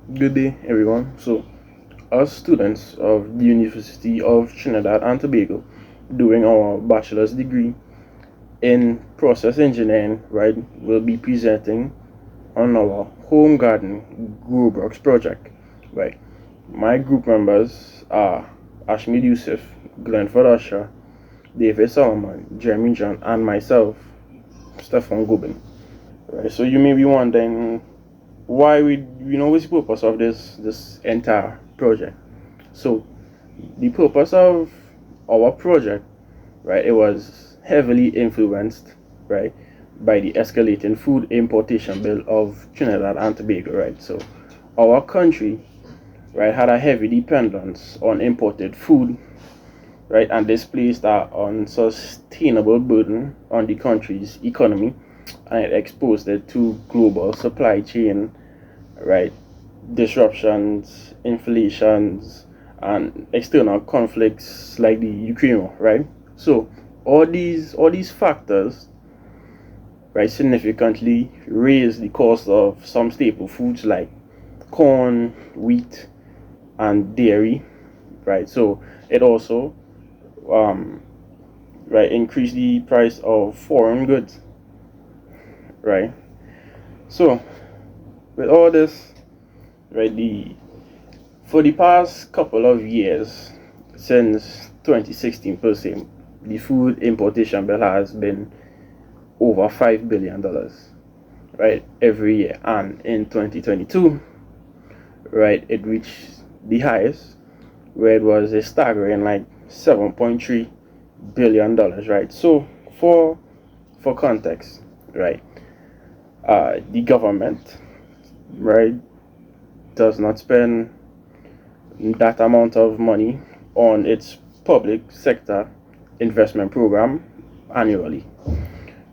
Good day, everyone. So, as students of the University of Trinidad and Tobago, doing our bachelor's degree in process engineering, right, we'll be presenting on our home garden grow box project, right. My group members are Ashmid Yusuf, Glenford Usher, David Solomon, Jeremy John, and myself, Stefan Gubin. Right. So you may be wondering why what's the purpose of this entire project. So the purpose of our project, right, it was heavily influenced, right, by the escalating food importation bill of Trinidad and Tobago, right. So our country, right, had a heavy dependence on imported food, right, and this placed an unsustainable burden on the country's economy, and it exposed it to global supply chain, right, disruptions, inflations, and external conflicts like the Ukraine war, right? So all these factors, right, significantly raise the cost of some staple foods like corn, wheat, and dairy, right? So it also um, right, increase the price of foreign goods, right? So with all this, right, the for the past couple of years, since 2016 per se, the food importation bill has been over $5 billion, right, every year. And in 2022, right, it reached the highest, where it was a staggering like $7.3 billion, right. So for context, right, the government, right, does not spend that amount of money on its public sector investment program annually,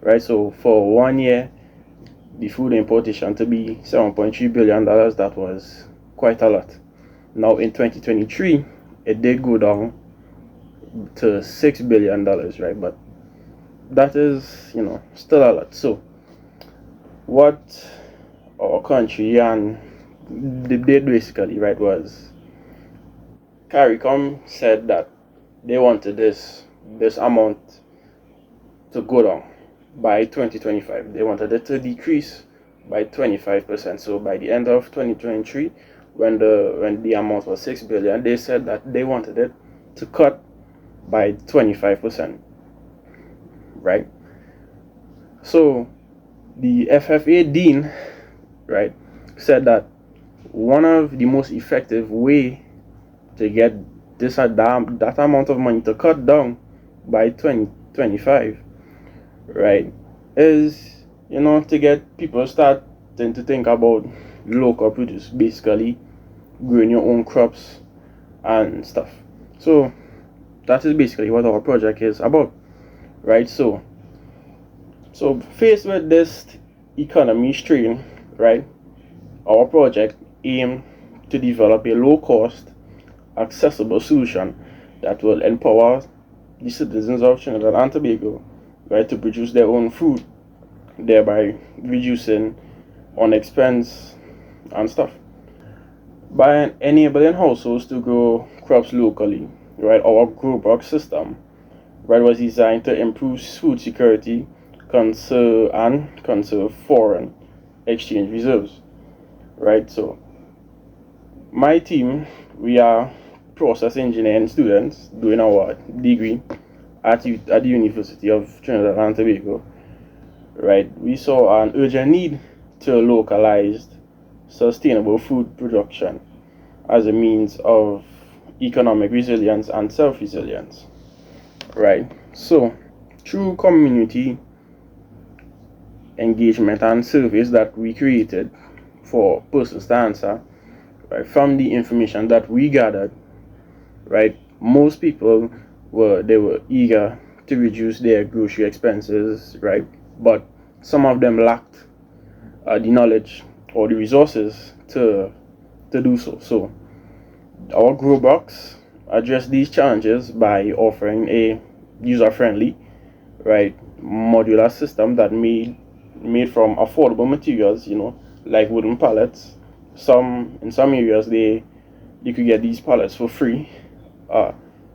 right? So for 1 year, the food importation to be $7.3 billion, that was quite a lot. Now in 2023, it did go down to $6 billion, right? But that is, still a lot. So what our country and they did basically, right, was CARICOM said that they wanted this amount to go down by 2025. They wanted it to decrease by 25%. So by the end of 2023, when the amount was 6 billion, they said that they wanted it to cut by 25%, right? So the FFA dean, right, said that one of the most effective way to get that amount of money to cut down by 2025, right, is to get people starting to think about local produce, basically growing your own crops and stuff. So that is basically what our project is about, right. So faced with this economy strain, right, our project aimed to develop a low cost, accessible solution that will empower the citizens of Trinidad and Tobago, right, to produce their own food, thereby reducing on expense and stuff. By enabling households to grow crops locally, right, our grow box system, right, was designed to improve food security, conserve foreign exchange reserves, right. So my team, we are process engineering students doing our degree at the University of Trinidad and Tobago, right. We saw an urgent need to localize sustainable food production as a means of economic resilience and self-resilience, right. So through community engagement and surveys that we created for persons to answer, right, from the information that we gathered, right, most people were eager to reduce their grocery expenses, right, but some of them lacked the knowledge or the resources to do so. So our grow box address these challenges by offering a user-friendly, right, modular system that made from affordable materials, like wooden pallets, in some areas they you could get these pallets for free, uh,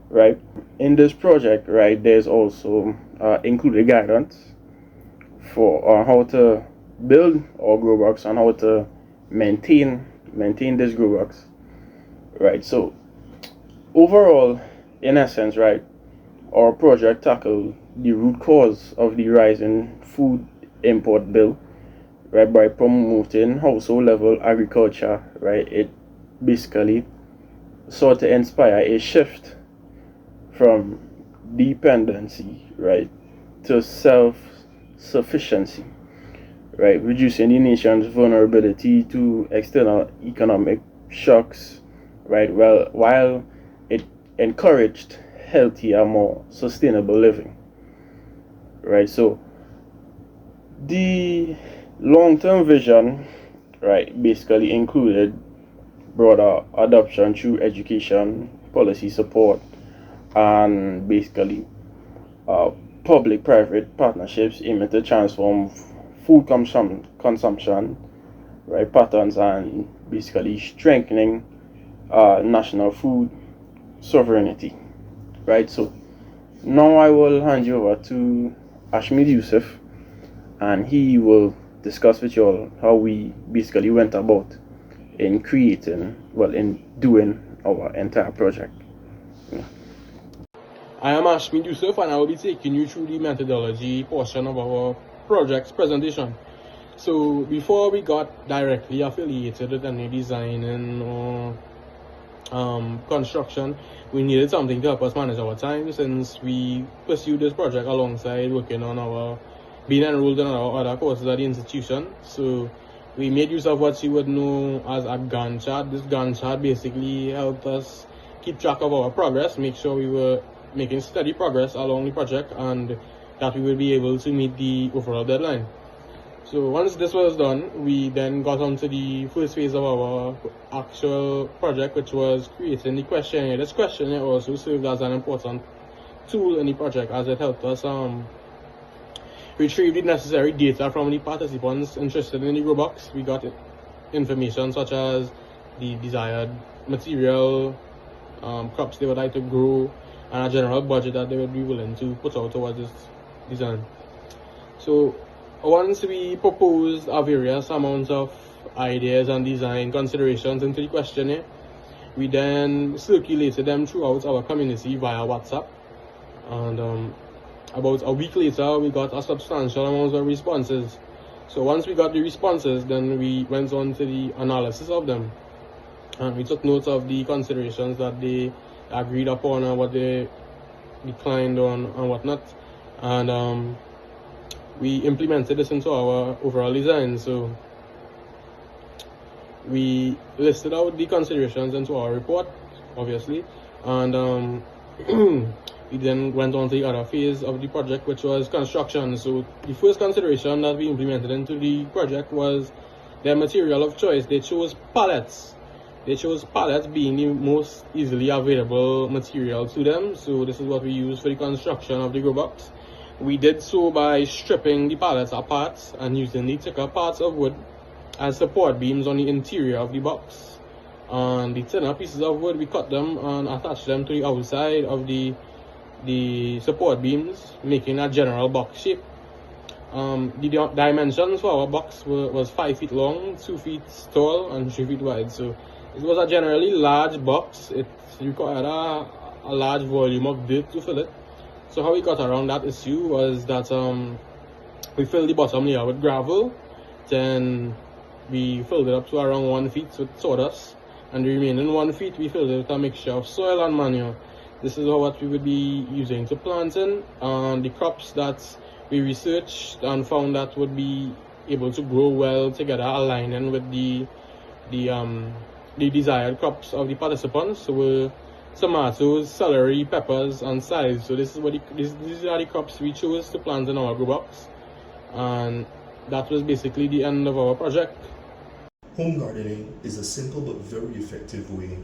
right? In this project, right, there's also included guidance for how to build our grow box and how to maintain this grow box, right? So overall, in essence, right, our project tackled the root cause of the rise in food import bill, right, by promoting household level agriculture, right. It basically sought to inspire a shift from dependency, right, to self sufficiency, right, reducing the nation's vulnerability to external economic shocks, right, well, while it encouraged healthier, more sustainable living, right. So the long term vision, right, basically included broader adoption through education, policy support, and basically uh, public-private partnerships aiming to transform food consumption, right, patterns, and basically strengthening national food sovereignty, right. So now I will hand you over to Ashmid Yusuf, and he will discuss with you all how we basically went about in creating, well, in doing our entire project. Yeah. I am Ashmin Yusuf and I will be taking you through the methodology portion of our project's presentation. So before we got directly affiliated with any design or construction, we needed something to help us manage our time, since we pursued this project alongside working on our being enrolled in our other courses at the institution. So we made use of what you would know as a Gantt chart. This Gantt chart basically helped us keep track of our progress, make sure we were making steady progress along the project, and that we will be able to meet the overall deadline. So once this was done, we then got on to the first phase of our actual project, which was creating the questionnaire. This questionnaire also served as an important tool in the project, as it helped us retrieve the necessary data from the participants interested in the grow box. We got information such as the desired material, crops they would like to grow, and a general budget that they would be willing to put out towards this design. So once we proposed our various amounts of ideas and design considerations into the questionnaire, we then circulated them throughout our community via WhatsApp, and about a week later we got a substantial amount of responses. So once we got the responses, then we went on to the analysis of them, and we took notes of the considerations that they agreed upon and what they declined on and whatnot, and we implemented this into our overall design. So we listed out the considerations into our report, obviously, and we then went on to the other phase of the project, which was construction. So the first consideration that we implemented into the project was their material of choice. They chose pallets. They chose pallets being the most easily available material to them. So this is what we used for the construction of the grow box. We did so by stripping the pallets apart and using the thicker parts of wood as support beams on the interior of the box. And the thinner pieces of wood, we cut them and attached them to the outside of the support beams, making a general box shape. The dimensions for our box was 5 feet long, 2 feet tall, and 3 feet wide. So it was a generally large box. It required a large volume of dirt to fill it. So how we got around that issue was that we filled the bottom layer with gravel, then we filled it up to around 1 feet with sawdust, and the remaining 1 feet we filled it with a mixture of soil and manure. This is what we would be using to plant in, and the crops that we researched and found that would be able to grow well together, aligning with the desired crops of the participants were tomatoes, celery, peppers, and sides. So these are the crops we chose to plant in our grow box, and that was basically the end of our project. Home gardening is a simple but very effective way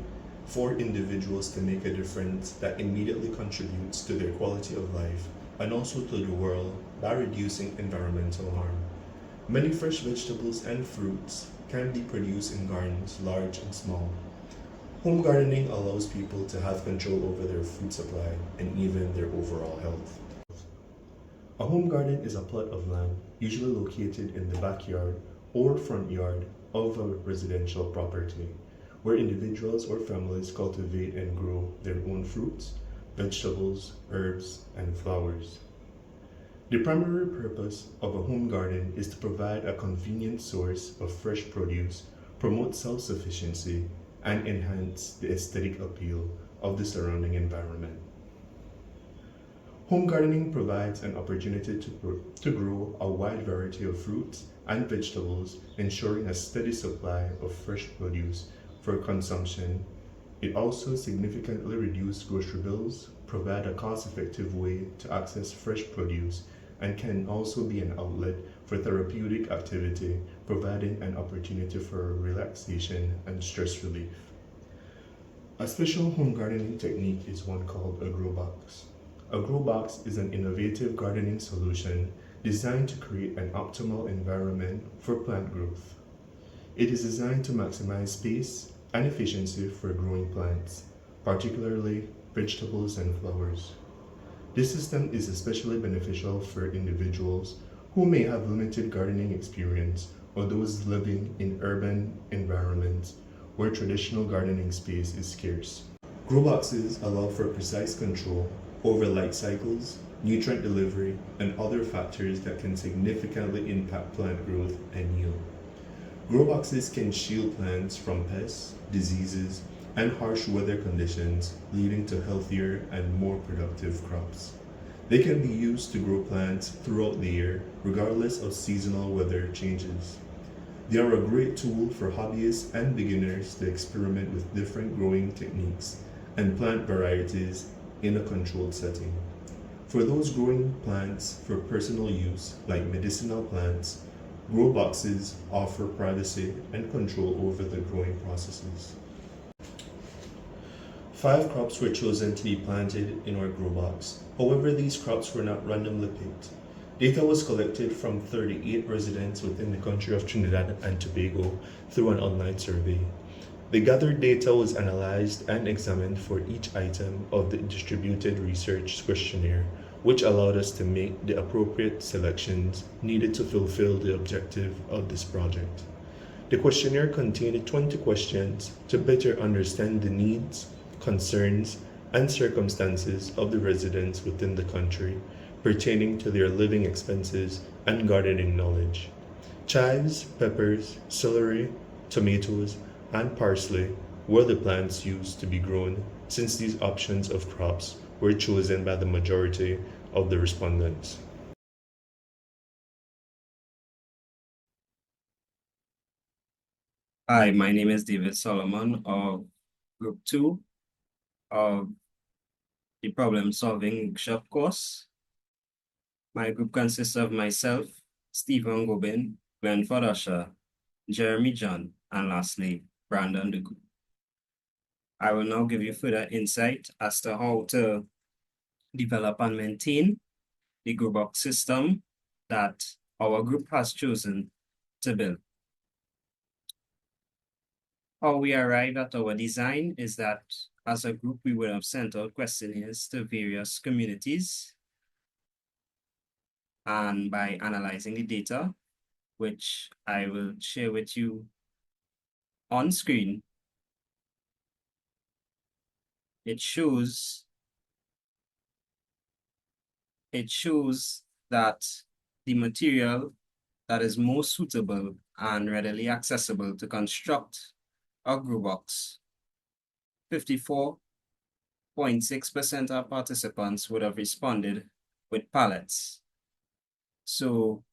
for individuals to make a difference that immediately contributes to their quality of life and also to the world by reducing environmental harm. Many fresh vegetables and fruits can be produced in gardens, large and small. Home gardening allows people to have control over their food supply and even their overall health. A home garden is a plot of land usually located in the backyard or front yard of a residential property where individuals or families cultivate and grow their own fruits, vegetables, herbs, and flowers. The primary purpose of a home garden is to provide a convenient source of fresh produce, promote self sufficiency, and enhance the aesthetic appeal of the surrounding environment. Home gardening provides an opportunity to grow a wide variety of fruits and vegetables, ensuring a steady supply of fresh produce for consumption. It also significantly reduces grocery bills, provide a cost-effective way to access fresh produce, and can also be an outlet for therapeutic activity, providing an opportunity for relaxation and stress relief. A special home gardening technique is one called a grow box. A grow box is an innovative gardening solution designed to create an optimal environment for plant growth. It is designed to maximize space and efficiency for growing plants, particularly vegetables and flowers. This system is especially beneficial for individuals who may have limited gardening experience or those living in urban environments where traditional gardening space is scarce. Grow boxes allow for precise control over light cycles, nutrient delivery, and other factors that can significantly impact plant growth and yield. Grow boxes can shield plants from pests, diseases, and harsh weather conditions, leading to healthier and more productive crops. They can be used to grow plants throughout the year, regardless of seasonal weather changes. They are a great tool for hobbyists and beginners to experiment with different growing techniques and plant varieties in a controlled setting. For those growing plants for personal use, like medicinal plants, grow boxes offer privacy and control over the growing processes. 5 crops were chosen to be planted in our grow box. However, these crops were not randomly picked. Data was collected from 38 residents within the country of Trinidad and Tobago through an online survey. The gathered data was analyzed and examined for each item of the distributed research questionnaire, which allowed us to make the appropriate selections needed to fulfill the objective of this project. The questionnaire contained 20 questions to better understand the needs, concerns, and circumstances of the residents within the country pertaining to their living expenses and gardening knowledge. Chives, peppers, celery, tomatoes, and parsley were the plants used to be grown, since these options of crops were chosen by the majority of the respondents. Hi, my name is David Solomon of Group 2 of the Problem Solving Workshop course. My group consists of myself, Stephen Gobin, Glenn Fadasha, Jeremy John, and lastly, Brandon Dugu. I will now give you further insight as to how to develop and maintain the group box system that our group has chosen to build. How we arrived at our design is that as a group, we would have sent out questionnaires to various communities. And by analyzing the data, which I will share with you on screen, it shows that the material that is most suitable and readily accessible to construct a grow box, 54.6% of participants would have responded with pallets. So,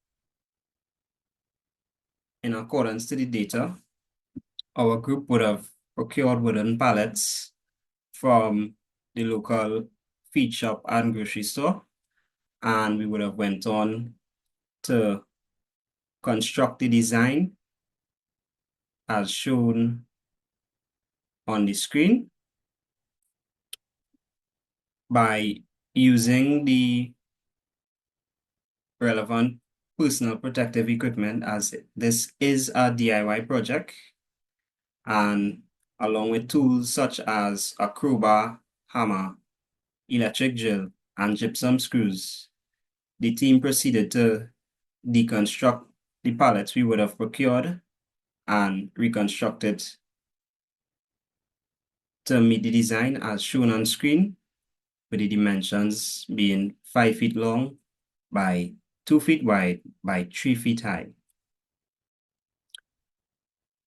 in accordance to the data, our group would have procured wooden pallets from the local feed shop and grocery store, and we would have went on to construct the design as shown on the screen by using the relevant personal protective equipment, as this is a DIY project, and along with tools such as a crowbar, hammer, electric drill, and gypsum screws, the team proceeded to deconstruct the pallets we would have procured and reconstruct it to meet the design as shown on screen, with the dimensions being 5 feet long by 2 feet wide by 3 feet high.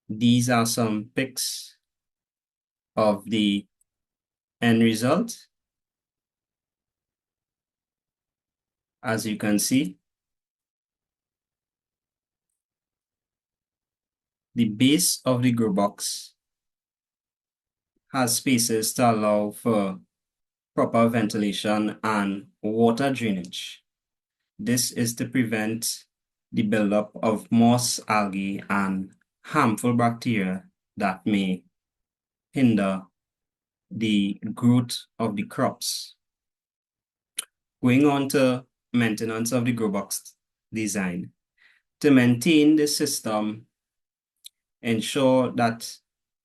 These are some pics of the end result. As you can see, the base of the grow box has spaces to allow for proper ventilation and water drainage. This is to prevent the buildup of moss, algae, and harmful bacteria that may hinder the growth of the crops. Going on to maintenance of the grow box design. To maintain the system, ensure that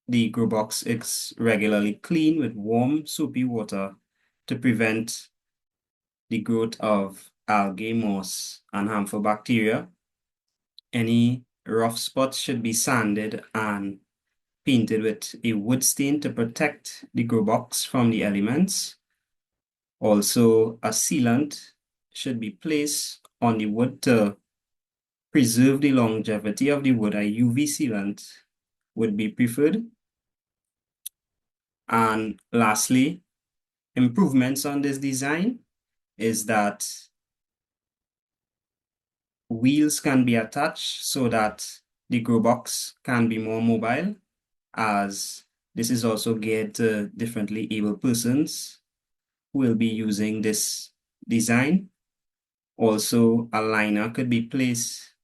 the grow box is regularly cleaned with warm, soapy water to prevent the growth of algae, moss, and harmful bacteria. Any rough spots should be sanded and painted with a wood stain to protect the grow box from the elements. Also, a sealant should be placed on the wood to preserve the longevity of the wood. A UV sealant would be preferred. And lastly, improvements on this design is that wheels can be attached so that the grow box can be more mobile, as this is also geared to differently able persons who will be using this design. Also, a liner could be placed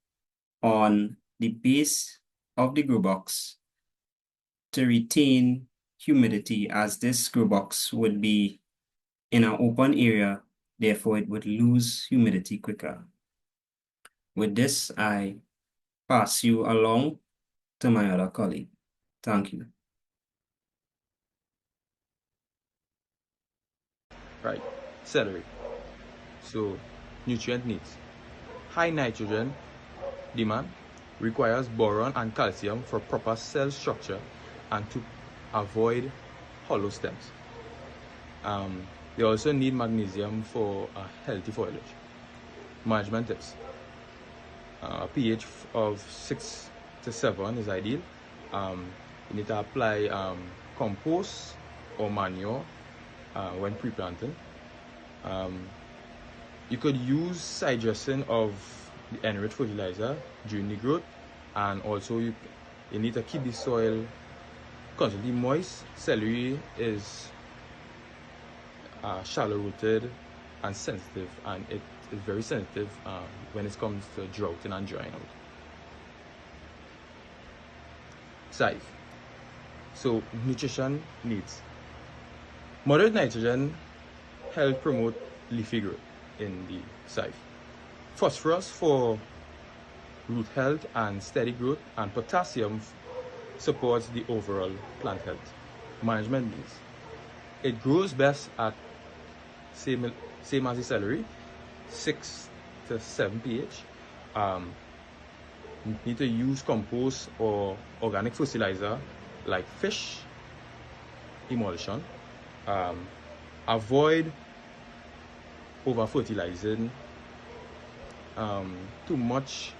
on the base of the grow box to retain humidity, as this grow box would be in an open area, therefore it would lose humidity quicker. With this, I pass you along to my other colleague. Thank you. Right, celery. So, nutrient needs. High nitrogen demand requires boron and calcium for proper cell structure and to avoid hollow stems. They also need magnesium for a healthy foliage. Management tips. A pH of 6 to 7 is ideal. You need to apply compost or manure when pre-planting. You could use side dressing of the enriched fertilizer during the growth, and also you need to keep the soil constantly moist. Celery is shallow rooted and sensitive, and it is very sensitive when it comes to droughting and drying out. Size. So nutrition needs. Moderate nitrogen help promote leafy growth in the scythe. Phosphorus for root health and steady growth, and potassium supports the overall plant health. Management needs. It grows best at same as the celery, 6 to 7 pH. You need to use compost or organic fertilizer like fish emulsion. Avoid over fertilizing. Too much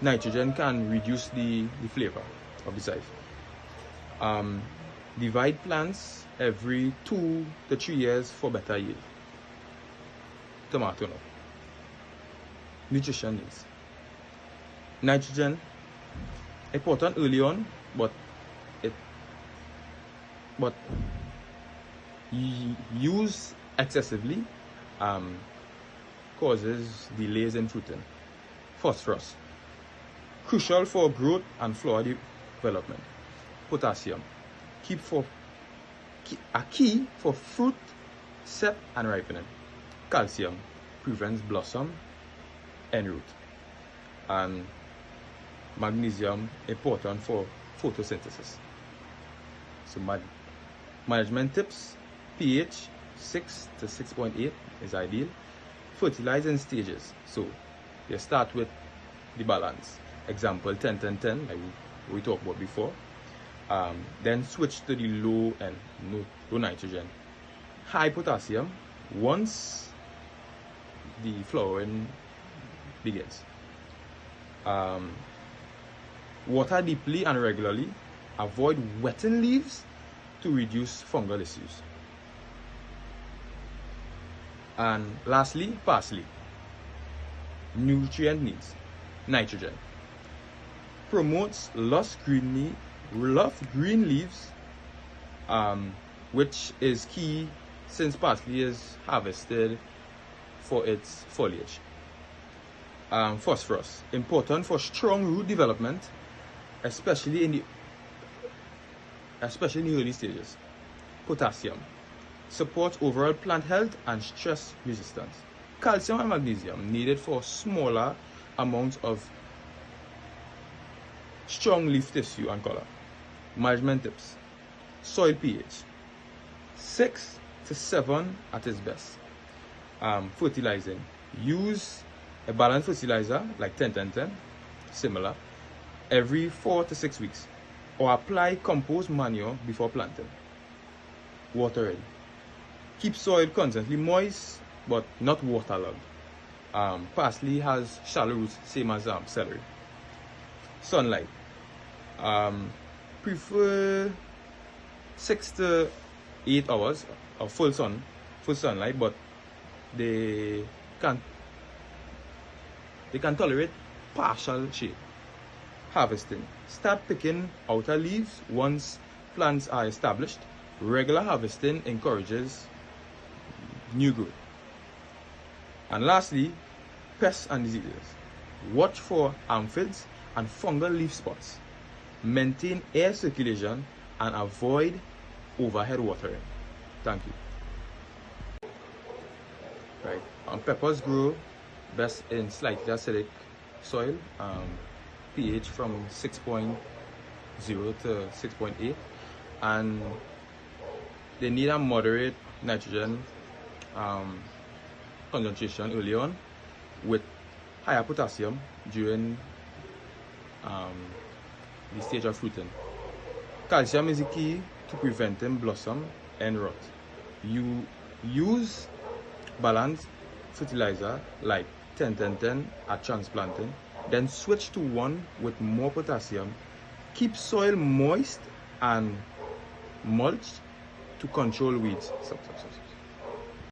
nitrogen can reduce the flavor of the scythe. Divide plants every 2 to 3 years for better yield. Tomato now. Nutrition needs. Nitrogen important early on, but use excessively causes delays in fruiting. Phosphorus, crucial for growth and flower development. Potassium, a key for fruit, sap and ripening. Calcium, prevents blossom and root. And magnesium important for photosynthesis. So management tips: pH 6 to 6.8 is ideal. Fertilize in stages. So you start with the balance. Example 10-10-10, like we talked about before. Then switch to the low and low nitrogen. High potassium once the flowering begins. Water deeply and regularly. Avoid wetting leaves to reduce fungal issues. And lastly, parsley. Nutrient needs. Nitrogen. Promotes lush green leaves, which is key since parsley is harvested for its foliage. Phosphorus. Important for strong root development, especially in the early stages. Potassium. Supports overall plant health and stress resistance. Calcium and magnesium needed for smaller amounts of strong leaf tissue and color. Management tips: soil pH 6 to 7 at its best. Fertilizing: use a balanced fertilizer like 10-10-10, similar, every 4 to 6 weeks, or apply compost manure before planting. Watering: keep soil constantly moist but not waterlogged. Parsley has shallow roots, same as celery. Sunlight: prefer 6 to 8 hours of full sunlight, but they can tolerate partial shade. Harvesting: start picking outer leaves once plants are established. Regular harvesting encourages new growth. And lastly, pests and diseases. Watch for aphids and fungal leaf spots. Maintain air circulation and avoid overhead watering. Thank you. Right. Peppers grow best in slightly acidic soil, pH from 6.0 to 6.8, and they need a moderate nitrogen concentration early on, with higher potassium during the stage of fruiting. Calcium is the key to preventing blossom and rot. You use balanced fertilizer like 10-10-10 at transplanting, then switch to one with more potassium. Keep soil moist and mulch to control weeds. Stop.